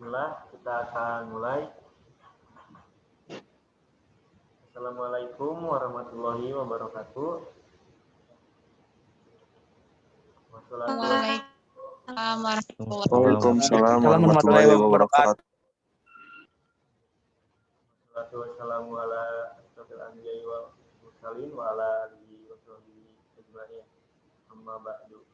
Bismillah, kita akan mulai. Assalamualaikum warahmatullahi wabarakatuh. Waalaikumsalam warahmatullahi wabarakatuh. Wassalamu ala asyrofil anbiya'i wal mursalin wa ala alihi wa sahbihi ajma'in. Amma ba'du.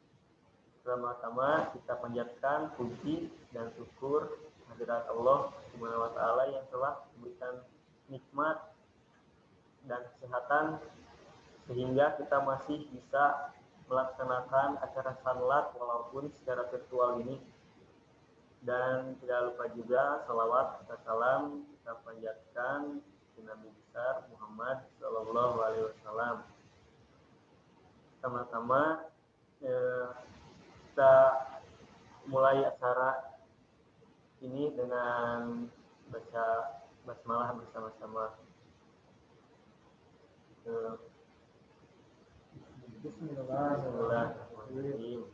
Pertama-tama kita panjatkan puji dan syukur hadirat Allah Subhanahu wa taala yang telah memberikan nikmat dan kesehatan sehingga kita masih bisa melaksanakan acara salat walaupun secara virtual ini. Dan tidak lupa juga salawat dan salam kita panjatkan ke Nabi besar Muhammad Sallallahu Alaihi Wasallam. Pertama-tama kita mulai acara ini dengan baca basmalah bersama-sama. Bismillahirrahmanirrahim.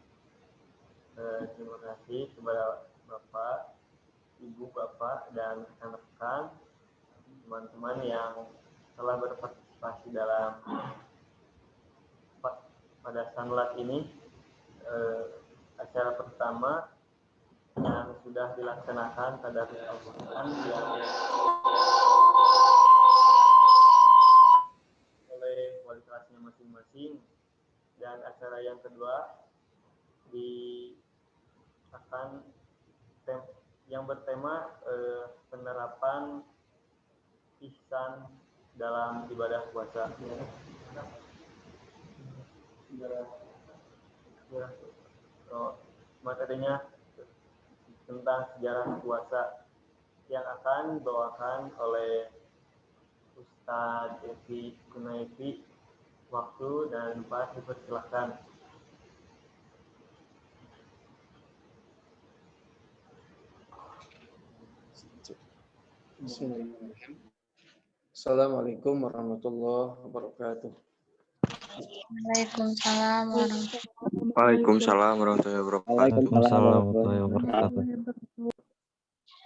Terima kasih kepada Bapak, Ibu, Bapak, dan rekan-rekan, teman-teman yang telah berpartisipasi dalam pada sanlat ini. Acara pertama yang sudah dilaksanakan pada Al-Quran yang oleh wali kelasnya masing-masing, dan acara yang kedua yang bertema penerapan ihsan dalam ibadah puasa. Materinya tentang sejarah puasa yang akan dibawakan oleh Ustadz Evi Kunaifi. Waktu dan tempat dipersilakan. Assalamualaikum warahmatullahi wabarakatuh. Waalaikumsalam warahmatullahi wabarakatuh.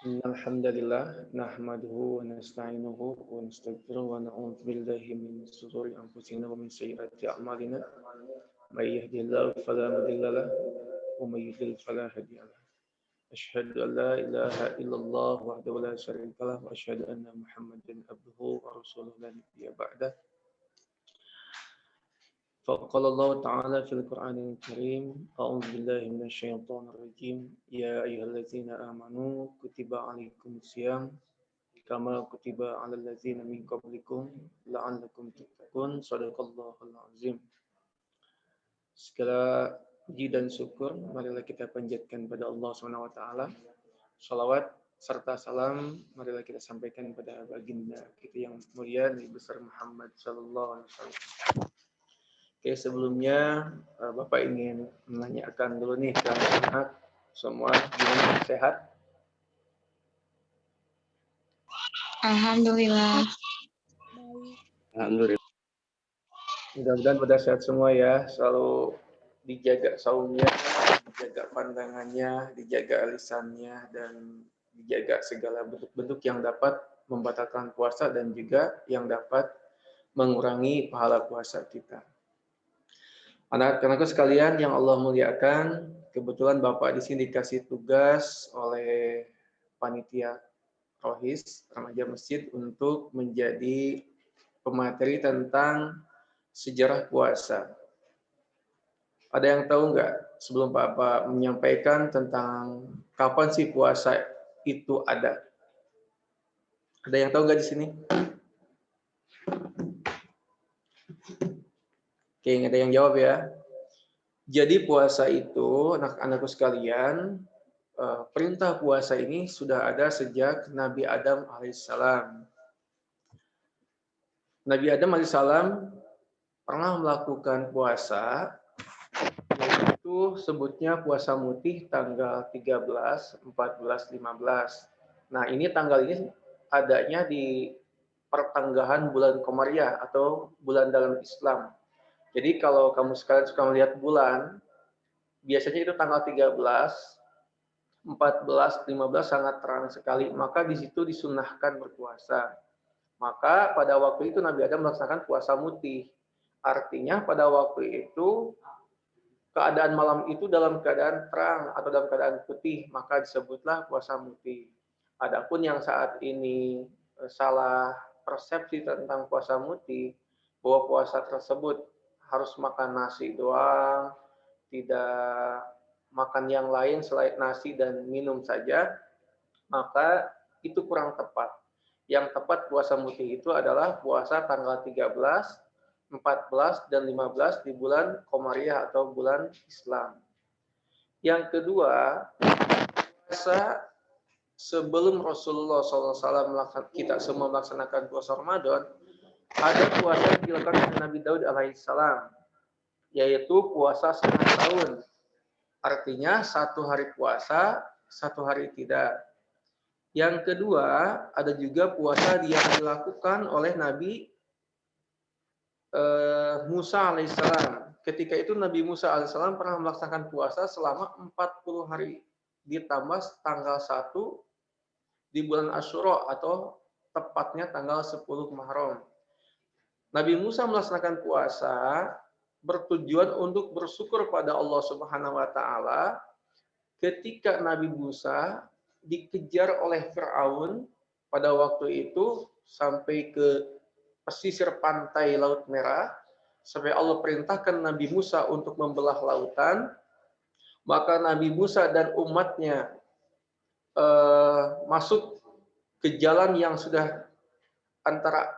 Alhamdulillah nahmaduhu wa nasta'inuhu wa nastaghfiruhu wa na'udzu billahi min shururi anfusina wa min sayyiati a'malina. May yahdihillahu fala mudilla lahu wa may yudlil fala hadiya lahu. Asyhadu an la ilaha illallah wahdahu la syarika lahu wa asyhadu anna Muhammadan abduhu wa rasuluhu la nabiyya ba'dah. فقال الله تعالى في القرآن الكريم أعوذ بالله من الشيطان الرجيم يا أيها الذين آمنوا كتب عليكم الصيام كما كتب على الذين من قبلكم لعلكم تتقون صدق الله العظيم. Segala puji dan syukur marilah kita panjatkan pada Allah SWT. Salawat serta salam marilah kita sampaikan pada baginda kita yang mulia Nabi besar Muhammad sallallahu alaihi wasallam. Oke, sebelumnya Bapak ingin menanyakan dulu nih ke anak semua, gimana, sehat? Alhamdulillah. Alhamdulillah. Mudah-mudahan pada sehat semua ya, selalu dijaga saumnya, dijaga pandangannya, dijaga lisannya, dan dijaga segala bentuk-bentuk yang dapat membatalkan puasa dan juga yang dapat mengurangi pahala puasa kita. Anak-anakku sekalian yang Allah muliakan, kebetulan Bapak di sini dikasih tugas oleh panitia Rohis Remaja Masjid untuk menjadi pemateri tentang sejarah puasa. Ada yang tahu nggak sebelum Bapak menyampaikan tentang kapan sih puasa itu ada? Ada yang tahu nggak di sini? Oke, nggak ada yang jawab ya. Jadi puasa itu, anak-anakku sekalian, perintah puasa ini sudah ada sejak Nabi Adam alaihissalam. Nabi Adam alaihissalam pernah melakukan puasa, yaitu sebutnya puasa mutih tanggal 13, 14, 15. Nah, ini tanggal ini adanya di pertengahan bulan Komariah atau bulan dalam Islam. Jadi kalau kamu sekalian suka melihat bulan, biasanya itu tanggal 13, 14, 15 sangat terang sekali. Maka di situ disunahkan berpuasa. Maka pada waktu itu Nabi Adam melaksanakan puasa mutih. Artinya pada waktu itu keadaan malam itu dalam keadaan terang atau dalam keadaan putih, maka disebutlah puasa mutih. Adapun yang saat ini salah persepsi tentang puasa mutih, bahwa puasa tersebut harus makan nasi doang, tidak makan yang lain selain nasi dan minum saja, maka itu kurang tepat. Yang tepat puasa mutih itu adalah puasa tanggal 13, 14, dan 15 di bulan Komariah atau bulan Islam. Yang kedua, puasa sebelum Rasulullah SAW kita semua melaksanakan puasa Ramadan, ada puasa yang dilakukan oleh Nabi Daud alaihissalam, yaitu puasa setengah tahun. Artinya 1 hari puasa, 1 hari tidak. Yang kedua, ada juga puasa yang dilakukan oleh Nabi Musa alaihissalam. Ketika itu Nabi Musa alaihissalam pernah melaksanakan puasa selama 40 hari ditambah tanggal 1 di bulan Asyura atau tepatnya tanggal 10 Muharram. Nabi Musa melaksanakan puasa bertujuan untuk bersyukur pada Allah Subhanahu wa taala ketika Nabi Musa dikejar oleh Firaun pada waktu itu sampai ke pesisir pantai Laut Merah, sampai Allah perintahkan Nabi Musa untuk membelah lautan, maka Nabi Musa dan umatnya masuk ke jalan yang sudah antara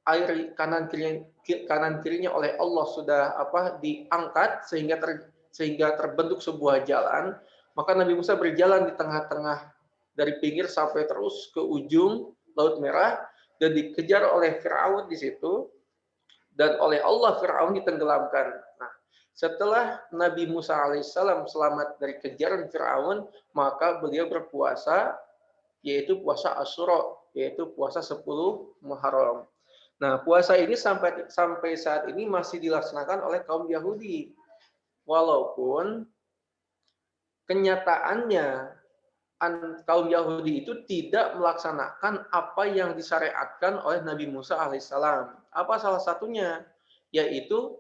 air kanan kirinya oleh Allah sudah diangkat sehingga terbentuk sebuah jalan, maka Nabi Musa berjalan di tengah-tengah dari pinggir sampai terus ke ujung Laut Merah dan dikejar oleh Firaun di situ, dan oleh Allah Firaun ditenggelamkan. Nah, setelah Nabi Musa alaihissalam selamat dari kejaran Firaun, maka beliau berpuasa, yaitu puasa Asyura, yaitu puasa 10 Muharram. Nah, puasa ini sampai saat ini masih dilaksanakan oleh kaum Yahudi. Walaupun kenyataannya kaum Yahudi itu tidak melaksanakan apa yang disyariatkan oleh Nabi Musa alaihissalam. Apa salah satunya? Yaitu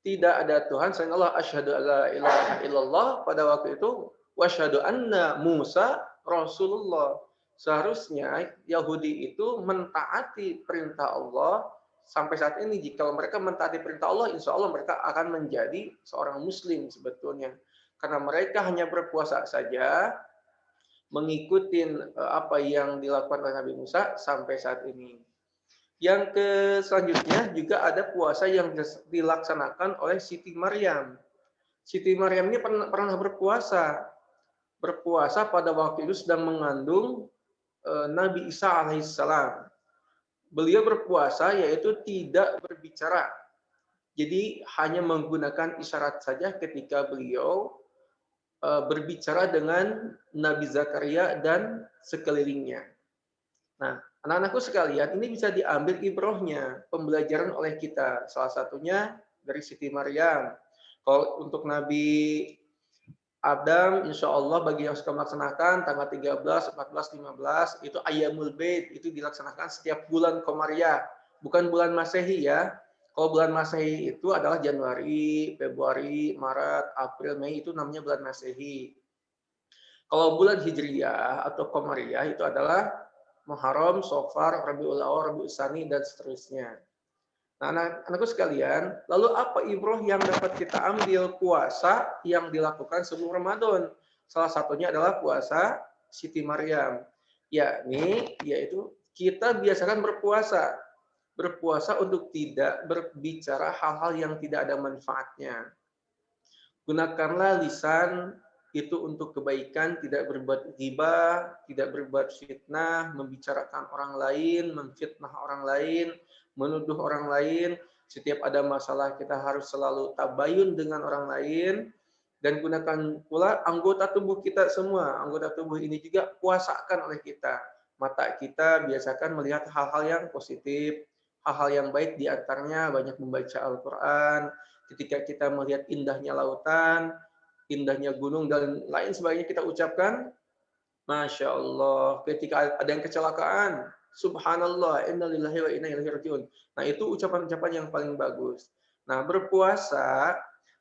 tidak ada Tuhan selain Allah. Asyhadu alla ilaha illallah pada waktu itu, wa asyhadu anna Musa Rasulullah. Seharusnya Yahudi itu mentaati perintah Allah. Sampai saat ini jika mereka mentaati perintah Allah, insya Allah mereka akan menjadi seorang Muslim sebetulnya. Karena mereka hanya berpuasa saja, mengikuti apa yang dilakukan oleh Nabi Musa sampai saat ini. Yang selanjutnya juga ada puasa yang dilaksanakan oleh Siti Maryam. Siti Maryam ini pernah berpuasa pada waktu itu sedang mengandung Nabi Isa alaihissalam. Beliau berpuasa yaitu tidak berbicara. Jadi hanya menggunakan isyarat saja ketika beliau berbicara dengan Nabi Zakaria dan sekelilingnya. Nah, anak-anakku sekalian, ini bisa diambil ibrohnya, pembelajaran oleh kita. Salah satunya dari Siti Maryam. Kalau untuk Nabi Adam, insya Allah bagi yang suka melaksanakan tanggal 13, 14, 15, itu Ayyamul Bait, itu dilaksanakan setiap bulan Komariah. Bukan bulan Masehi ya. Kalau bulan Masehi itu adalah Januari, Februari, Maret, April, Mei, itu namanya bulan Masehi. Kalau bulan Hijriyah atau Komariah itu adalah Muharram, Safar, Rabiul Awal, Rabiul Tsani, dan seterusnya. Nah, anak-anakku sekalian, lalu apa ibroh yang dapat kita ambil puasa yang dilakukan sebelum Ramadan? Salah satunya adalah puasa Siti Maryam. Yaitu kita biasakan berpuasa untuk tidak berbicara hal-hal yang tidak ada manfaatnya. Gunakanlah lisan itu untuk kebaikan, tidak berbuat ghibah, tidak berbuat fitnah, membicarakan orang lain, memfitnah orang lain, menuduh orang lain. Setiap ada masalah kita harus selalu tabayun dengan orang lain, dan gunakan pula anggota tubuh kita semua. Anggota tubuh ini juga puasakan oleh kita. Mata kita biasakan melihat hal-hal yang positif, hal-hal yang baik, di antaranya banyak membaca Al-Quran. Ketika kita melihat indahnya lautan, indahnya gunung dan lain sebagainya kita ucapkan, Masya Allah. Ketika ada yang kecelakaan, Subhanallah, Inna lillahi wa inna ilaihi rajiun. Nah, itu ucapan-ucapan yang paling bagus. Nah, berpuasa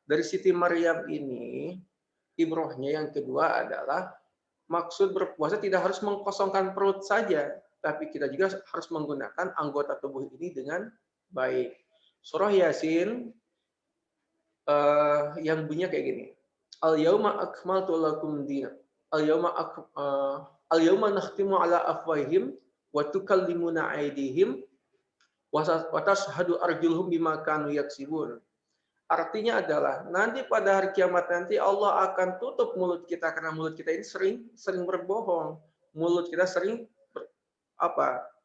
dari Siti Maryam ini, ibrohnya yang kedua adalah maksud berpuasa tidak harus mengkosongkan perut saja, tapi kita juga harus menggunakan anggota tubuh ini dengan baik. Surah Yasin yang bunyinya kayak gini. Al-yauma akmaltu lakum dinakum. Al-yauma nakhtimu ala afwahihim wa tukallimuna aydihim wa tashhadu arjuluhum bima kanu yaksibun. Artinya adalah nanti pada hari kiamat nanti Allah akan tutup mulut kita karena mulut kita ini sering berbohong. Mulut kita sering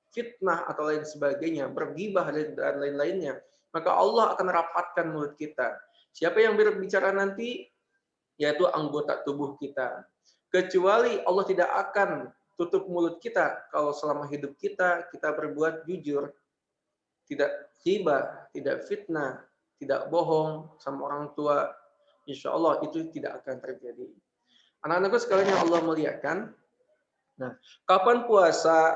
fitnah atau lain sebagainya, bergibah dan lain-lainnya. Maka Allah akan rapatkan mulut kita. Siapa yang berbicara nanti? Yaitu anggota tubuh kita. Kecuali Allah tidak akan tutup mulut kita kalau selama hidup kita berbuat jujur, tidak ghibah, tidak fitnah, tidak bohong sama orang tua. Insya Allah itu tidak akan terjadi. Anak-anakku sekalian yang Allah muliakan. Nah, kapan puasa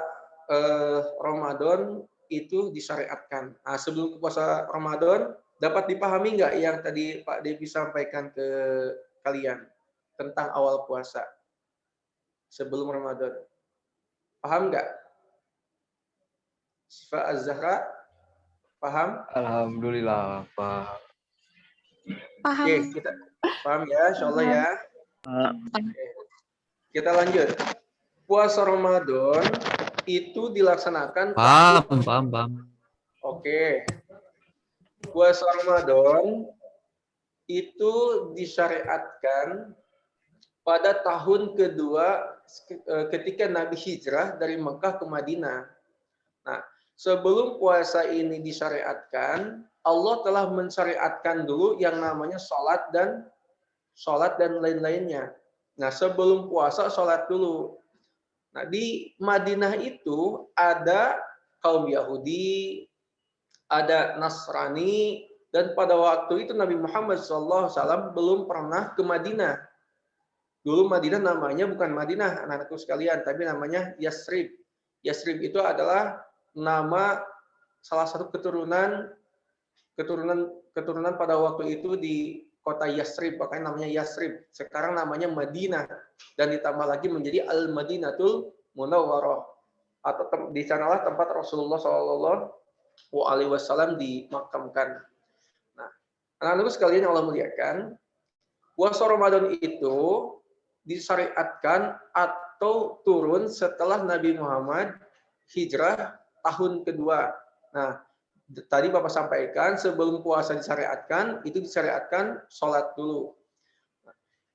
Ramadan itu disyariatkan? Nah, sebelum puasa Ramadan dapat dipahami nggak yang tadi Pak Devi sampaikan ke kalian tentang awal puasa sebelum Ramadan? Paham nggak? Syifa Az-Zahra, paham? Alhamdulillah, Pak. Paham. Oke, kita paham ya, insya Allah ya. Oke. Kita lanjut. Puasa Ramadan itu dilaksanakan. Paham. Oke. Puasa Ramadan itu disyariatkan pada tahun kedua ketika Nabi hijrah dari Mekah ke Madinah. Nah, sebelum puasa ini disyariatkan, Allah telah mensyariatkan dulu yang namanya sholat dan lain-lainnya. Nah, sebelum puasa sholat dulu. Nah, di Madinah itu ada kaum Yahudi, ada Nasrani, dan pada waktu itu Nabi Muhammad SAW belum pernah ke Madinah. Dulu Madinah namanya bukan Madinah, anak-anakku sekalian, tapi namanya Yasrib. Yasrib itu adalah nama salah satu keturunan pada waktu itu di kota Yasrib, makanya namanya Yasrib. Sekarang namanya Madinah dan ditambah lagi menjadi Al-Madinatul Munawwarah, atau di sanalah tempat Rasulullah SAW dimakamkan. Nah, anak-anakku sekalian yang Allah muliakan, puasa Ramadan itu disyariatkan atau turun setelah Nabi Muhammad hijrah tahun kedua. Nah, tadi Bapak sampaikan sebelum puasa disyariatkan, itu disyariatkan sholat dulu.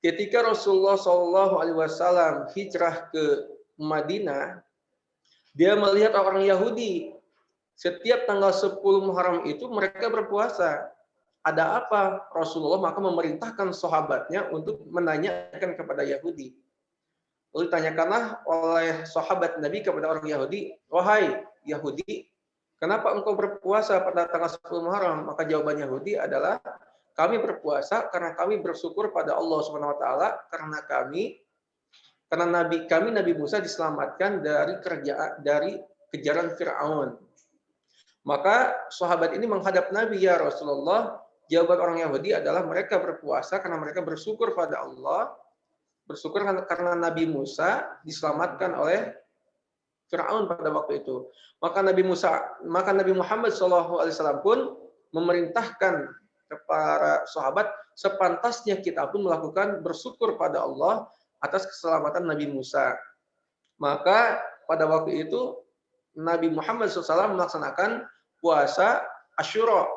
Ketika Rasulullah SAW hijrah ke Madinah, dia melihat orang Yahudi. Setiap tanggal 10 Muharram itu mereka berpuasa. Ada apa? Rasulullah maka memerintahkan sahabatnya untuk menanyakan kepada Yahudi. Lalu ditanyakanlah oleh sahabat Nabi kepada orang Yahudi, wahai Yahudi, kenapa engkau berpuasa pada tanggal 10 Muharram? Maka jawaban Yahudi adalah, kami berpuasa karena kami bersyukur pada Allah Subhanahu wa taala karena Nabi Musa diselamatkan dari kejaran Firaun. Maka sahabat ini menghadap Nabi, ya Rasulullah, jawaban orang Yahudi adalah mereka berpuasa karena mereka bersyukur pada Allah, bersyukur karena Nabi Musa diselamatkan oleh Firaun pada waktu itu. Maka Nabi Muhammad SAW pun memerintahkan kepada sahabat, sepantasnya kita pun melakukan bersyukur pada Allah atas keselamatan Nabi Musa. Maka pada waktu itu Nabi Muhammad SAW melaksanakan puasa Asyura,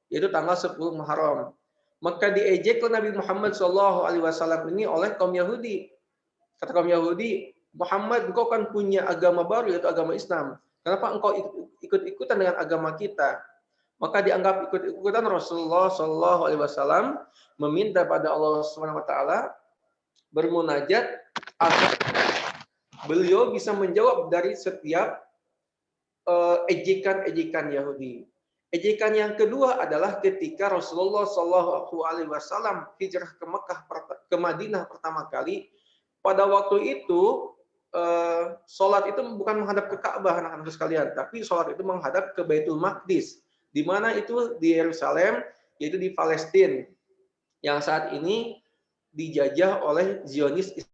yaitu tanggal 10 Muharram. Maka diejeklah Nabi Muhammad SAW ini oleh kaum Yahudi. Kata kaum Yahudi, Muhammad, engkau kan punya agama baru, yaitu agama Islam. Kenapa engkau ikut-ikutan dengan agama kita? Maka dianggap ikut-ikutan. Rasulullah SAW meminta pada Allah SWT bermunajat agar beliau bisa menjawab dari setiap ejekan-ejekan Yahudi. Ejekan yang kedua adalah ketika Rasulullah SAW hijrah ke Mekah ke Madinah pertama kali, pada waktu itu sholat itu bukan menghadap ke Ka'bah, anak-anak sekalian, tapi sholat itu menghadap ke Baitul Maqdis, di mana itu di Yerusalem, yaitu di Palestina, yang saat ini dijajah oleh Zionis